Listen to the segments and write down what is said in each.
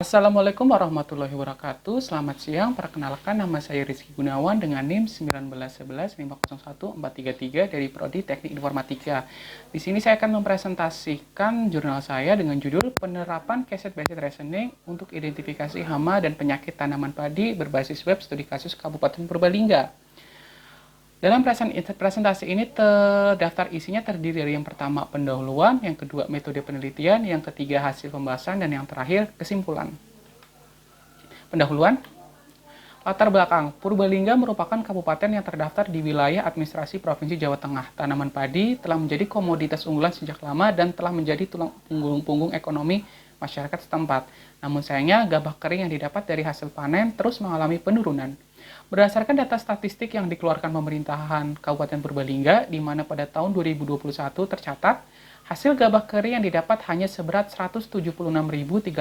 Assalamualaikum warahmatullahi wabarakatuh. Selamat siang. Perkenalkan, nama saya Rizky Gunawan dengan NIM 1911501433 dari Prodi Teknik Informatika. Di sini saya akan mempresentasikan jurnal saya dengan judul Penerapan Case-Based Reasoning untuk Identifikasi Hama dan Penyakit Tanaman Padi berbasis web studi kasus Kabupaten Purbalingga. Dalam presentasi ini daftar isinya terdiri dari yang pertama pendahuluan, yang kedua metode penelitian, yang ketiga hasil pembahasan, dan yang terakhir kesimpulan. Pendahuluan. Latar belakang, Purbalingga merupakan kabupaten yang terdaftar di wilayah administrasi Provinsi Jawa Tengah. Tanaman padi telah menjadi komoditas unggulan sejak lama dan telah menjadi tulang punggung ekonomi masyarakat setempat. Namun sayangnya gabah kering yang didapat dari hasil panen terus mengalami penurunan. Berdasarkan data statistik yang dikeluarkan pemerintahan Kabupaten Purbalingga, di mana pada tahun 2021 tercatat, hasil gabah kering yang didapat hanya seberat 176.348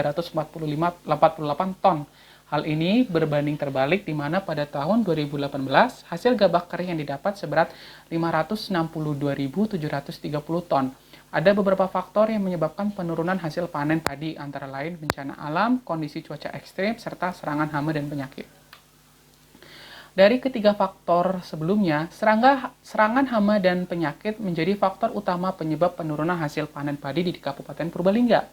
ton. Hal ini berbanding terbalik di mana pada tahun 2018, hasil gabah kering yang didapat seberat 562.730 ton. Ada beberapa faktor yang menyebabkan penurunan hasil panen padi, antara lain bencana alam, kondisi cuaca ekstrim, serta serangan hama dan penyakit. Dari ketiga faktor sebelumnya, serangan hama dan penyakit menjadi faktor utama penyebab penurunan hasil panen padi di Kabupaten Purbalingga.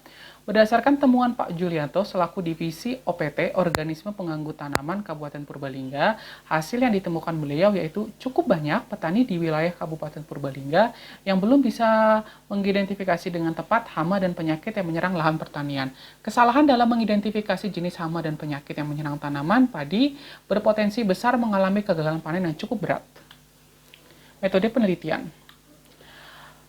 Berdasarkan temuan Pak Julianto selaku Divisi OPT Organisme Pengganggu Tanaman Kabupaten Purbalingga, hasil yang ditemukan beliau yaitu cukup banyak petani di wilayah Kabupaten Purbalingga yang belum bisa mengidentifikasi dengan tepat hama dan penyakit yang menyerang lahan pertanian. Kesalahan dalam mengidentifikasi jenis hama dan penyakit yang menyerang tanaman padi berpotensi besar mengalami kegagalan panen yang cukup berat. Metode penelitian.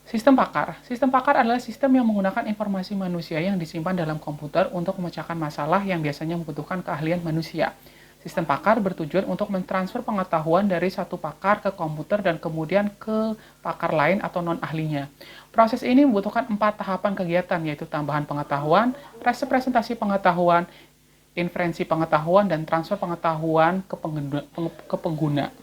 Sistem pakar. Sistem pakar adalah sistem yang menggunakan informasi manusia yang disimpan dalam komputer untuk memecahkan masalah yang biasanya membutuhkan keahlian manusia. Sistem pakar bertujuan untuk mentransfer pengetahuan dari satu pakar ke komputer dan kemudian ke pakar lain atau non-ahlinya. Proses ini membutuhkan 4 tahapan kegiatan, yaitu tambahan pengetahuan, representasi pengetahuan, inferensi pengetahuan, dan transfer pengetahuan ke pengguna.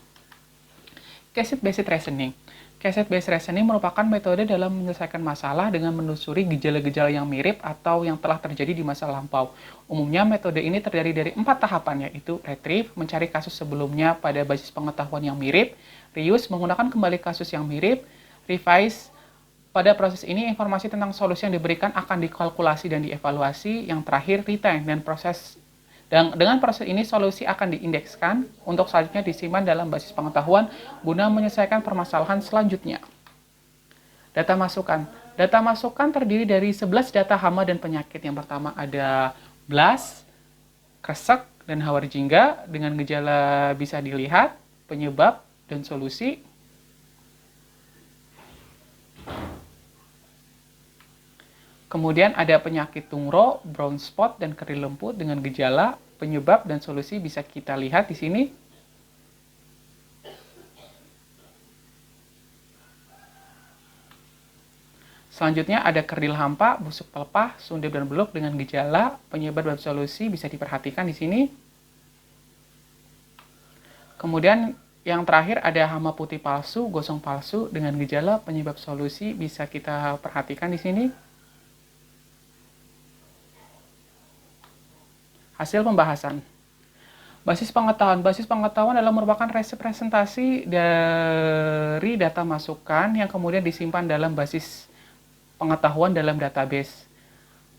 Case-based reasoning. Case-based reasoning merupakan metode dalam menyelesaikan masalah dengan menelusuri gejala-gejala yang mirip atau yang telah terjadi di masa lampau. Umumnya metode ini terdiri dari 4 tahapan, yaitu retrieve, mencari kasus sebelumnya pada basis pengetahuan yang mirip, reuse, menggunakan kembali kasus yang mirip, revise. Pada proses ini, informasi tentang solusi yang diberikan akan dikalkulasi dan dievaluasi. Yang terakhir, retain, dan dengan proses ini, solusi akan diindekskan untuk selanjutnya disimpan dalam basis pengetahuan guna menyelesaikan permasalahan selanjutnya. Data masukan. Data masukan terdiri dari 11 data hama dan penyakit. Yang pertama ada blast, kresek, dan hawarjingga dengan gejala bisa dilihat, penyebab, dan solusi. Kemudian ada penyakit tungro, brown spot, dan keri lemput dengan gejala, penyebab, dan solusi bisa kita lihat di sini. Selanjutnya ada kerdil hampa, busuk pelepah, sundep, dan beluk dengan gejala, penyebab, dan solusi bisa diperhatikan di sini. Kemudian yang terakhir ada hama putih palsu, gosong palsu dengan gejala, penyebab, solusi bisa kita perhatikan di sini. Hasil pembahasan. Basis pengetahuan. Basis pengetahuan adalah merupakan representasi dari data masukan yang kemudian disimpan dalam basis pengetahuan dalam database,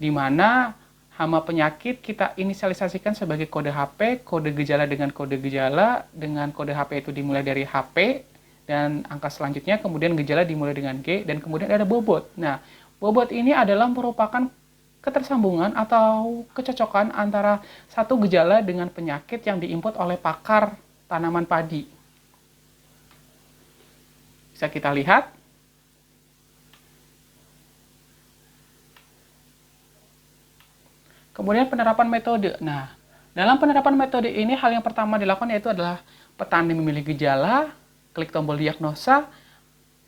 di mana hama penyakit kita inisialisasikan sebagai kode HP, kode gejala dengan kode gejala, dengan kode HP itu dimulai dari HP, dan angka selanjutnya kemudian gejala dimulai dengan G, dan kemudian ada bobot. Nah, bobot ini adalah merupakan ketersambungan atau kecocokan antara satu gejala dengan penyakit yang diinput oleh pakar tanaman padi. Bisa kita lihat. Kemudian penerapan metode. Nah, dalam penerapan metode ini hal yang pertama dilakukan yaitu adalah petani memilih gejala, klik tombol diagnosa,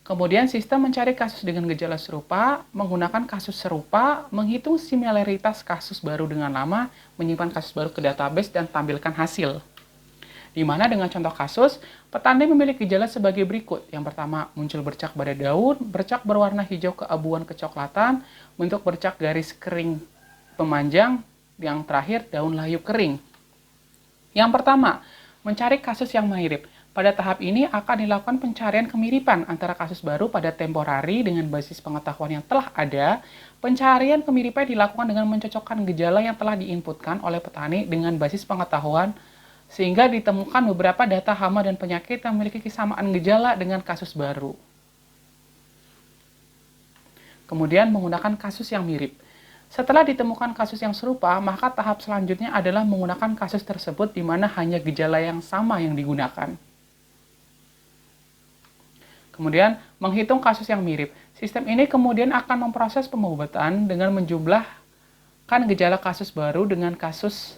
kemudian sistem mencari kasus dengan gejala serupa, menggunakan kasus serupa, menghitung similaritas kasus baru dengan lama, menyimpan kasus baru ke database, dan tampilkan hasil. Di mana dengan contoh kasus, petani memiliki gejala sebagai berikut. Yang pertama, muncul bercak pada daun, bercak berwarna hijau keabuan kecoklatan, bentuk bercak garis kering pemanjang, yang terakhir daun layu kering. Yang pertama, mencari kasus yang mirip. Pada tahap ini akan dilakukan pencarian kemiripan antara kasus baru pada temporari dengan basis pengetahuan yang telah ada. Pencarian kemiripan dilakukan dengan mencocokkan gejala yang telah diinputkan oleh petani dengan basis pengetahuan sehingga ditemukan beberapa data hama dan penyakit yang memiliki kesamaan gejala dengan kasus baru. Kemudian menggunakan kasus yang mirip. Setelah ditemukan kasus yang serupa, maka tahap selanjutnya adalah menggunakan kasus tersebut di mana hanya gejala yang sama yang digunakan. Kemudian, menghitung kasus yang mirip. Sistem ini kemudian akan memproses pengobatan dengan menjumlahkan gejala kasus baru dengan kasus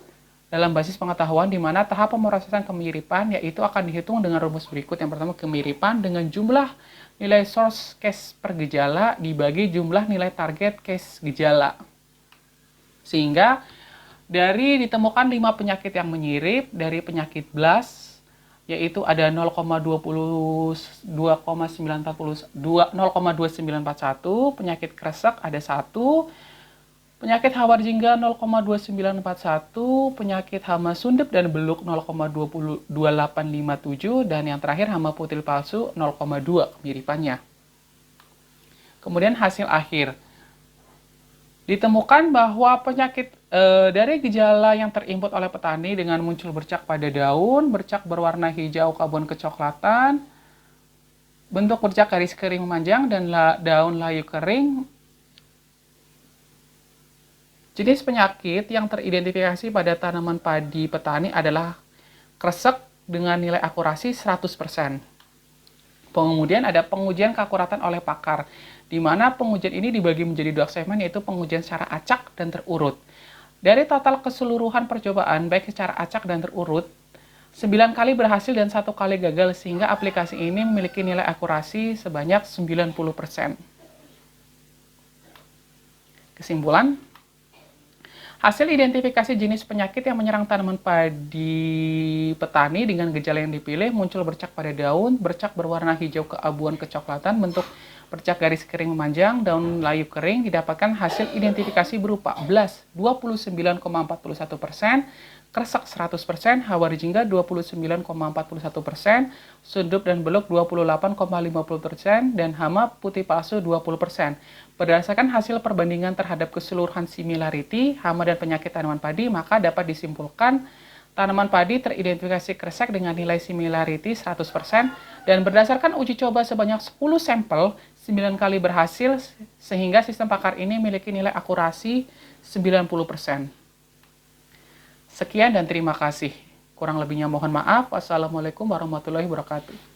dalam basis pengetahuan di mana tahap pemrosesan kemiripan yaitu akan dihitung dengan rumus berikut. Yang pertama, kemiripan dengan jumlah nilai source case per gejala dibagi jumlah nilai target case gejala. Sehingga dari ditemukan 5 penyakit yang mirip dari penyakit BLAS, yaitu ada 0,2941, penyakit kresek ada 1, penyakit hawar jingga 0,2941, penyakit hama sundep dan beluk 0,2857, dan yang terakhir hama putil palsu 0,2 kemiripannya. Kemudian hasil akhir. Ditemukan bahwa penyakit dari gejala yang terinput oleh petani dengan muncul bercak pada daun, bercak berwarna hijau keabuan kecoklatan, bentuk bercak garis kering memanjang, dan daun layu kering. Jenis penyakit yang teridentifikasi pada tanaman padi petani adalah kresek dengan nilai akurasi 100%. Kemudian ada pengujian keakuratan oleh pakar, di mana pengujian ini dibagi menjadi 2 segmen, yaitu pengujian secara acak dan terurut. Dari total keseluruhan percobaan, baik secara acak dan terurut, 9 kali berhasil dan 1 kali gagal, sehingga aplikasi ini memiliki nilai akurasi sebanyak 90%. Kesimpulan, hasil identifikasi jenis penyakit yang menyerang tanaman padi petani dengan gejala yang dipilih muncul bercak pada daun, bercak berwarna hijau keabuan kecoklatan, bentuk bercak garis kering memanjang, daun layu kering, didapatkan hasil identifikasi berupa BLAS 29,41%, kresek 100%, hawar jingga 29,41%, sundep dan beluk 28,50%, dan hama putih palsu 20%. Berdasarkan hasil perbandingan terhadap keseluruhan similarity, hama dan penyakit tanaman padi, maka dapat disimpulkan tanaman padi teridentifikasi kresek dengan nilai similarity 100%, dan berdasarkan uji coba sebanyak 10 sampel, 9 kali berhasil, sehingga sistem pakar ini memiliki nilai akurasi 90%. Sekian dan terima kasih. Kurang lebihnya mohon maaf. Wassalamualaikum warahmatullahi wabarakatuh.